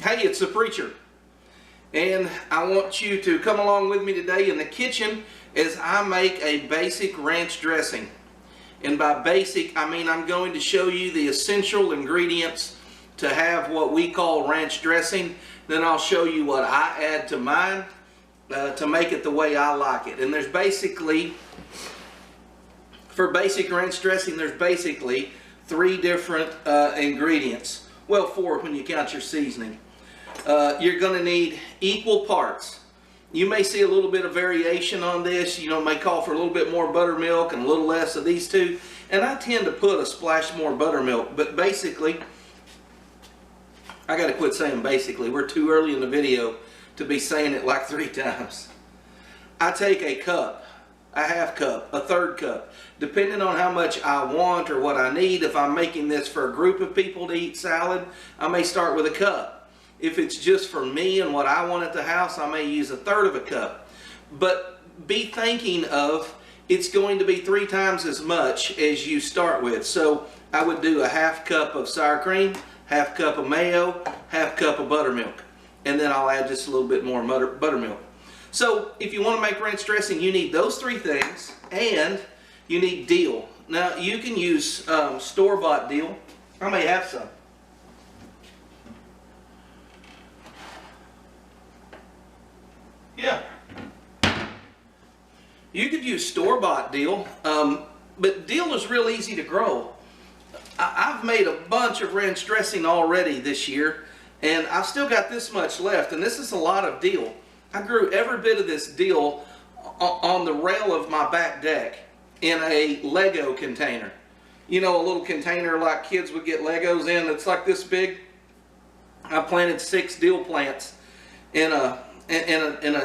Hey, it's the preacher, and I want you to come along with me today in the kitchen as I make a basic ranch dressing. And by basic, I mean I'm going to show you the essential ingredients to have what we call ranch dressing. Then I'll show you what I add to mine to make it the way I like it. And there's basically, for basic ranch dressing, there's basically 3 different ingredients. Well, 4 when you count your seasoning. You're going to need equal parts. You may see a little bit of variation on this. You know, it may call for a little bit more buttermilk and a little less of these two. And I tend to put a splash more buttermilk. But basically, I got to quit saying basically. We're too early in the video to be saying it like 3 times. I take a cup, a half cup, a third cup, depending on how much I want or what I need. If I'm making this for a group of people to eat salad, I may start with a cup. If it's just for me and what I want at the house, I may use a third of a cup. But be thinking of it's going to be 3 times as much as you start with. So I would do a half cup of sour cream, half cup of mayo, half cup of buttermilk. And then I'll add just a little bit more buttermilk. So if you want to make ranch dressing, you need those 3 things, and you need dill. Now you can use store-bought dill. I may have some. Yeah. You could use store-bought dill, but dill is real easy to grow. I've made a bunch of ranch dressing already this year, and I've still got this much left, and this is a lot of dill. I grew every bit of this dill on the rail of my back deck in a Lego container. You know, a little container like kids would get Legos in. It's like this big. I planted 6 dill plants in a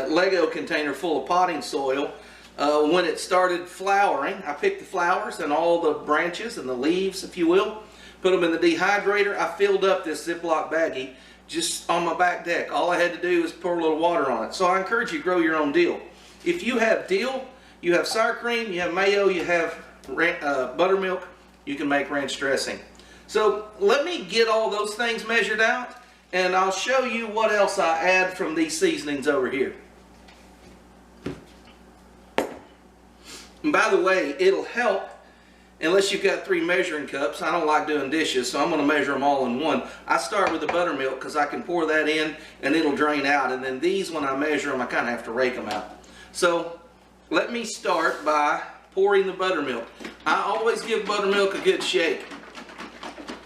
Lego container full of potting soil. When it started flowering, I picked the flowers and all the branches and the leaves, if you will, put them in the dehydrator. I filled up this Ziploc baggie just on my back deck. All I had to do was pour a little water on it. So I encourage you to grow your own dill. If you have dill, you have sour cream, you have mayo, you have buttermilk, you can make ranch dressing. So let me get all those things measured out, and I'll show you what else I add from these seasonings over here. And by the way, it'll help unless you've got 3 measuring cups. I don't like doing dishes, so I'm going to measure them all in one. I start with the buttermilk because I can pour that in and it'll drain out. And then these, when I measure them, I kind of have to rake them out. So let me start by pouring the buttermilk. I always give buttermilk a good shake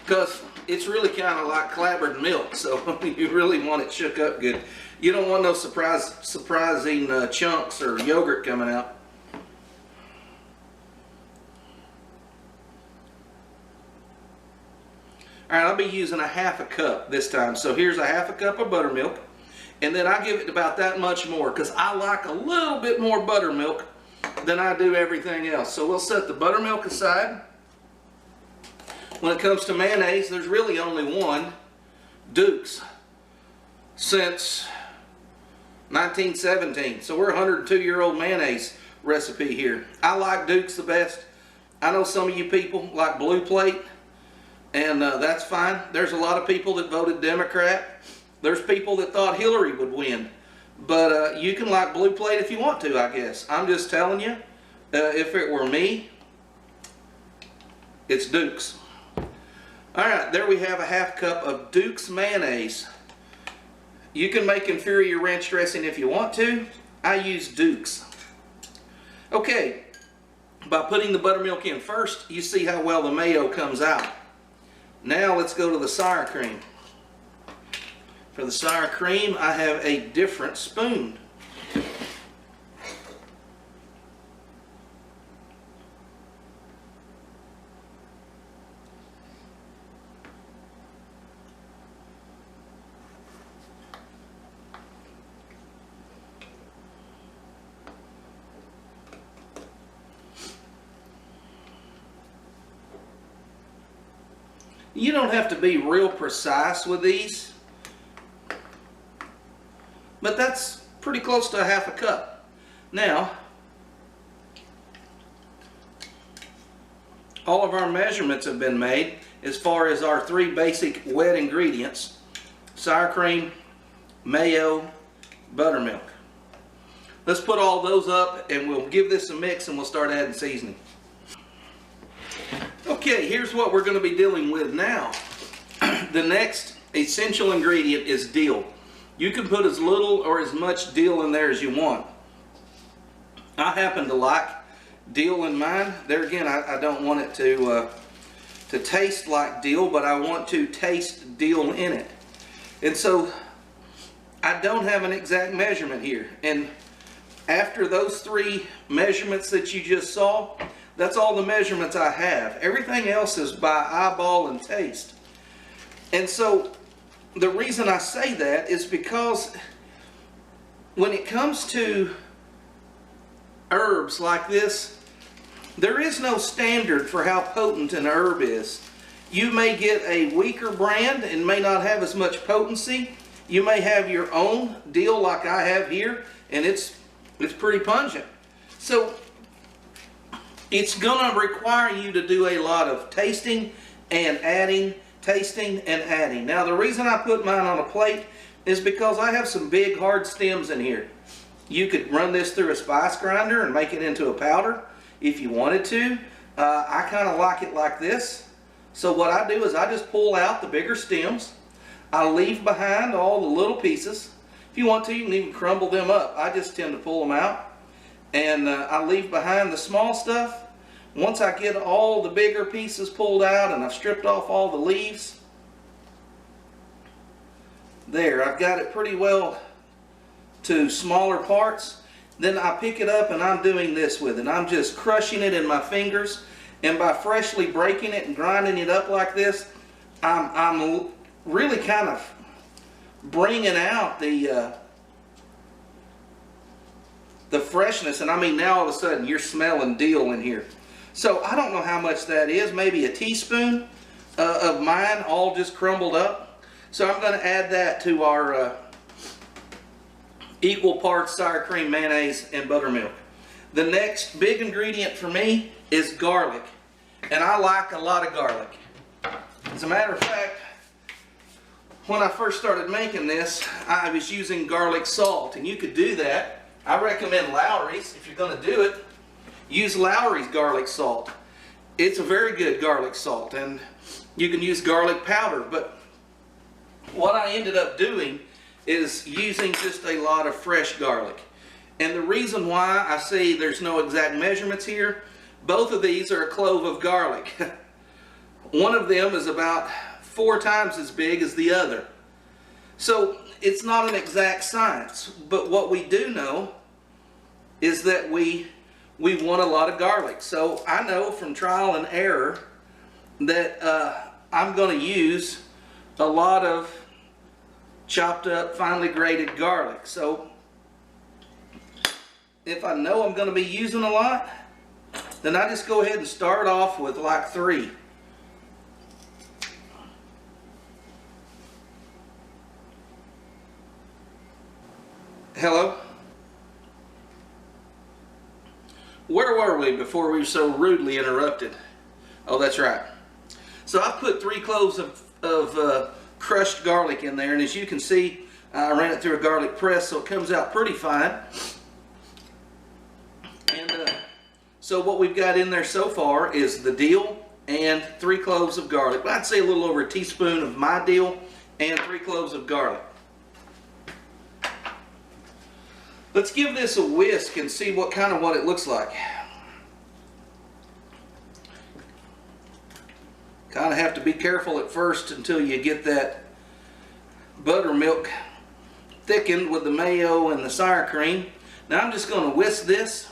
because it's really kind of like clabbered milk, so you really want it shook up good. You don't want no surprising chunks or yogurt coming out. Alright, I'll be using a half a cup this time. So here's a half a cup of buttermilk, and then I give it about that much more because I like a little bit more buttermilk than I do everything else. So we'll set the buttermilk aside. When it comes to mayonnaise, there's really only one, Duke's, since 1917. So we're a 102-year-old mayonnaise recipe here. I like Duke's the best. I know some of you people like Blue Plate, and that's fine. There's a lot of people that voted Democrat. There's people that thought Hillary would win. But you can like Blue Plate if you want to, I guess. I'm just telling you, if it were me, it's Duke's. Alright, there we have a half cup of Duke's mayonnaise. You can make inferior ranch dressing if you want to. I use Duke's. Okay, by putting the buttermilk in first, you see how well the mayo comes out. Now let's go to the sour cream. For the sour cream, I have a different spoon. You don't have to be real precise with these, but that's pretty close to a half a cup. Now, all of our measurements have been made as far as our 3 basic wet ingredients. sour cream, mayo, buttermilk. Let's put all those up and we'll give this a mix and we'll start adding seasoning. Okay, here's what we're going to be dealing with now. The next essential ingredient is dill. You can put as little or as much dill in there as you want. I happen to like dill in mine. There again, I don't want it to taste like dill, but I want to taste dill in it. And so I don't have an exact measurement here. And after those 3 measurements that you just saw, that's all the measurements I have. Everything else is by eyeball and taste. And so the reason I say that is because when it comes to herbs like this, there is no standard for how potent an herb is. You may get a weaker brand and may not have as much potency. You may have your own dill like I have here, and it's pretty pungent. So it's going to require you to do a lot of tasting and adding, tasting and adding. Now the reason I put mine on a plate is because I have some big hard stems in here. You could run this through a spice grinder and make it into a powder if you wanted to. I kind of like it like this. So what I do is I just pull out the bigger stems. I leave behind all the little pieces. If you want to, you can even crumble them up. I just tend to pull them out. And I leave behind the small stuff. Once I get all the bigger pieces pulled out and I've stripped off all the leaves, there, I've got it pretty well to smaller parts. Then I pick it up and I'm doing this with it. I'm just crushing it in my fingers, and by freshly breaking it and grinding it up like this, I'm really kind of bringing out the freshness. And I mean, now all of a sudden you're smelling dill in here. So I don't know how much that is, maybe a teaspoon of mine all just crumbled up. So I'm going to add that to our equal parts sour cream, mayonnaise, and buttermilk. The next big ingredient for me is garlic. And I like a lot of garlic. As a matter of fact, when I first started making this, I was using garlic salt. And you could do that. I recommend Lowry's. If you're going to do it, use Lowry's garlic salt. It's a very good garlic salt. And you can use garlic powder. But what I ended up doing is using just a lot of fresh garlic. And the reason why I say there's no exact measurements here, both of these are a clove of garlic. One of them is about 4 times as big as the other. So it's not an exact science, but what we do know is that we want a lot of garlic. So I know from trial and error that I'm going to use a lot of chopped up, finely grated garlic. So if I know I'm going to be using a lot, then I just go ahead and start off with like 3. Hello? Where were we before we were so rudely interrupted? Oh, that's right. So I put 3 cloves of crushed garlic in there, and as you can see, I ran it through a garlic press, so it comes out pretty fine. And so what we've got in there so far is the dill and 3 cloves of garlic. I'd say a little over a teaspoon of my dill and 3 cloves of garlic. Let's give this a whisk and see what it looks like. Kind of have to be careful at first until you get that buttermilk thickened with the mayo and the sour cream. Now I'm just going to whisk this.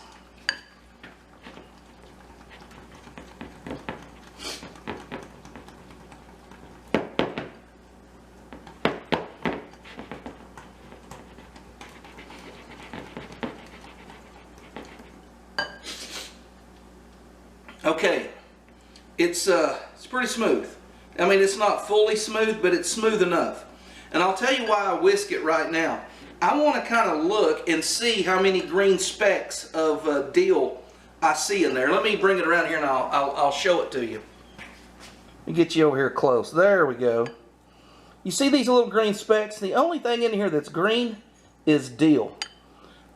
Okay, it's pretty smooth. I mean, it's not fully smooth, but it's smooth enough. And I'll tell you why I whisk it right now. I want to kind of look and see how many green specks of dill I see in there. Let me bring it around here and I'll show it to you. Let me get you over here close. There we go. You see these little green specks? The only thing in here that's green is dill.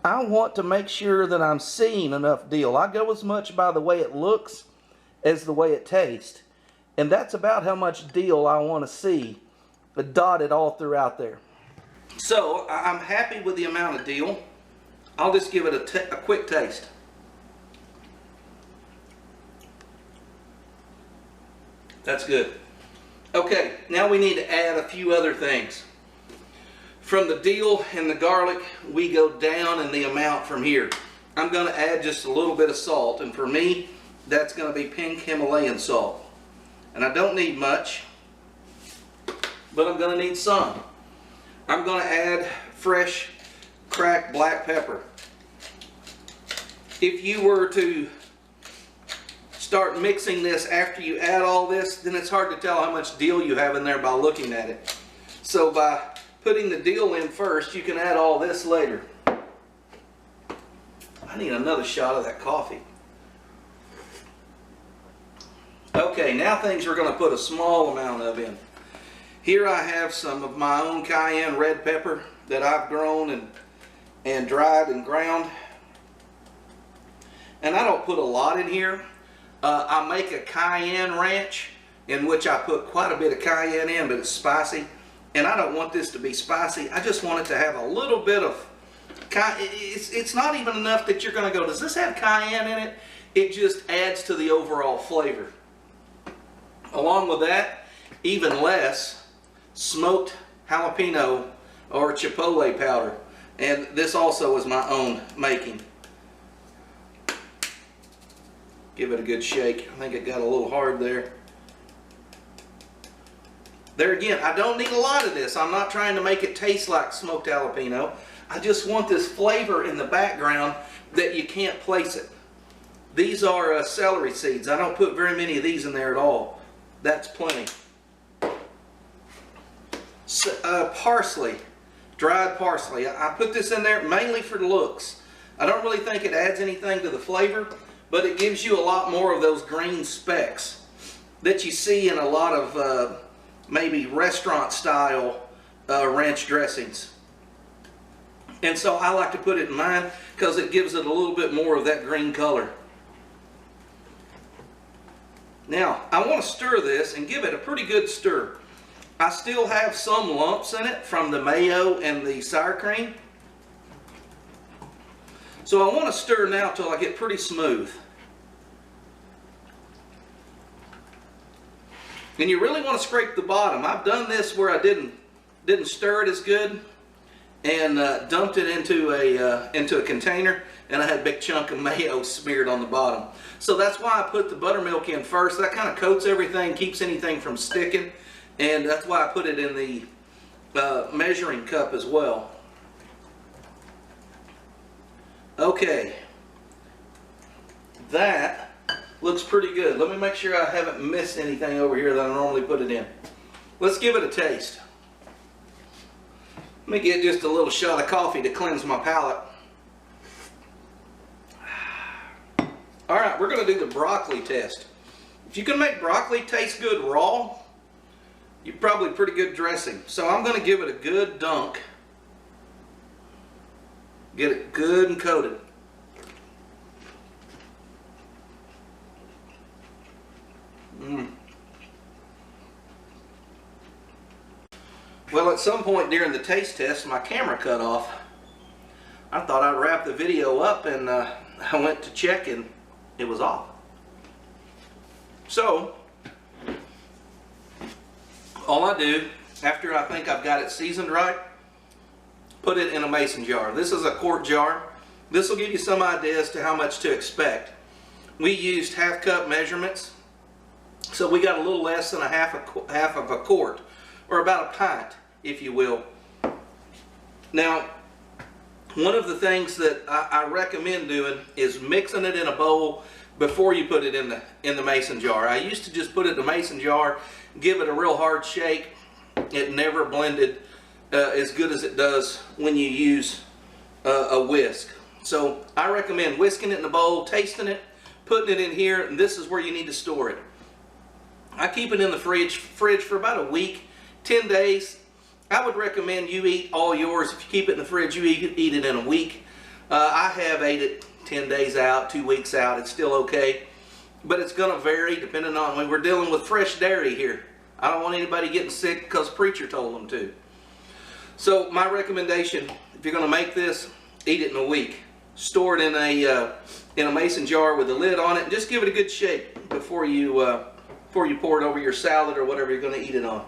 I want to make sure that I'm seeing enough dill. I go as much by the way it looks as the way it tastes. And that's about how much dill I want to see dotted all throughout there. So I'm happy with the amount of dill. I'll just give it a quick taste. That's good. Okay, now we need to add a few other things. From the dill and the garlic, we go down in the amount from here. I'm going to add just a little bit of salt, and for me, that's going to be pink Himalayan salt. And I don't need much, but I'm going to need some. I'm going to add fresh cracked black pepper. If you were to start mixing this after you add all this, then it's hard to tell how much dill you have in there by looking at it. So by putting the dill in first, you can add all this later. I need another shot of that coffee. Okay, now things we're going to put a small amount of in. Here I have some of my own cayenne red pepper that I've grown and dried and ground. And I don't put a lot in here. I make a cayenne ranch in which I put quite a bit of cayenne in, but it's spicy. And I don't want this to be spicy. I just want it to have a little bit of cayenne. It's not even enough that you're going to go, does this have cayenne in it? It just adds to the overall flavor. Along with that, even less smoked jalapeno or chipotle powder. And this also is my own making. Give it a good shake. I think it got a little hard there. There again, I don't need a lot of this. I'm not trying to make it taste like smoked jalapeno. I just want this flavor in the background that you can't place it. These are celery seeds. I don't put very many of these in there at all. That's plenty. Parsley, dried parsley. I put this in there mainly for the looks. I don't really think it adds anything to the flavor, but it gives you a lot more of those green specks that you see in a lot of maybe restaurant style ranch dressings. And so I like to put it in mine because it gives it a little bit more of that green color. Now, I want to stir this and give it a pretty good stir. I still have some lumps in it from the mayo and the sour cream. So I want to stir now till I get pretty smooth. And you really want to scrape the bottom. I've done this where I didn't stir it as good and dumped it into a container, and I had a big chunk of mayo smeared on the bottom. So that's why I put the buttermilk in first. That kind of coats everything, keeps anything from sticking, and that's why I put it in the measuring cup as well. Okay, that looks pretty good. Let me make sure I haven't missed anything over here that I normally put it in. Let's give it a taste. Let me get just a little shot of coffee to cleanse my palate. Alright, we're going to do the broccoli test. If you can make broccoli taste good raw, you're probably pretty good dressing. So I'm going to give it a good dunk. Get it good and coated. Well, at some point during the taste test, my camera cut off. I thought I'd wrap the video up, and I went to check and it was off. So, all I do, after I think I've got it seasoned right, put it in a mason jar. This is a quart jar. This will give you some idea as to how much to expect. We used half cup measurements, so we got a little less than half of a quart, or about a pint, if you will. Now, one of the things that I recommend doing is mixing it in a bowl before you put it in the mason jar. I used to just put it in the mason jar, give it a real hard shake. It never blended as good as it does when you use a whisk. So I recommend whisking it in a bowl, tasting it, putting it in here, and this is where you need to store it. I keep it in the fridge for about a week, 10 days. I would recommend you eat all yours. If you keep it in the fridge, you eat it in a week. I have ate it 10 days out, 2 weeks out. It's still okay. But it's going to vary depending on when we're dealing with fresh dairy here. I don't want anybody getting sick because preacher told them to. So my recommendation, if you're going to make this, eat it in a week. Store it in a mason jar with a lid on it, and just give it a good shake before you pour it over your salad or whatever you're going to eat it on.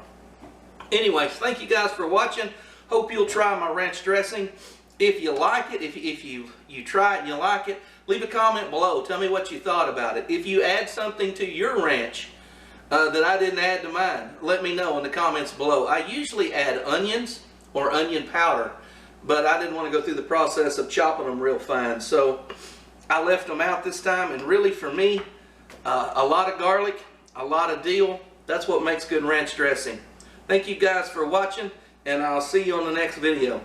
Anyways, thank you guys for watching. Hope you'll try my ranch dressing. If you like it, if you try it and you like it, leave a comment below. Tell me what you thought about it. If you add something to your ranch that I didn't add to mine, let me know in the comments below. I usually add onions or onion powder, but I didn't want to go through the process of chopping them real fine, so I left them out this time. And really, for me, a lot of garlic, a lot of dill, that's what makes good ranch dressing. Thank you guys for watching, and I'll see you on the next video.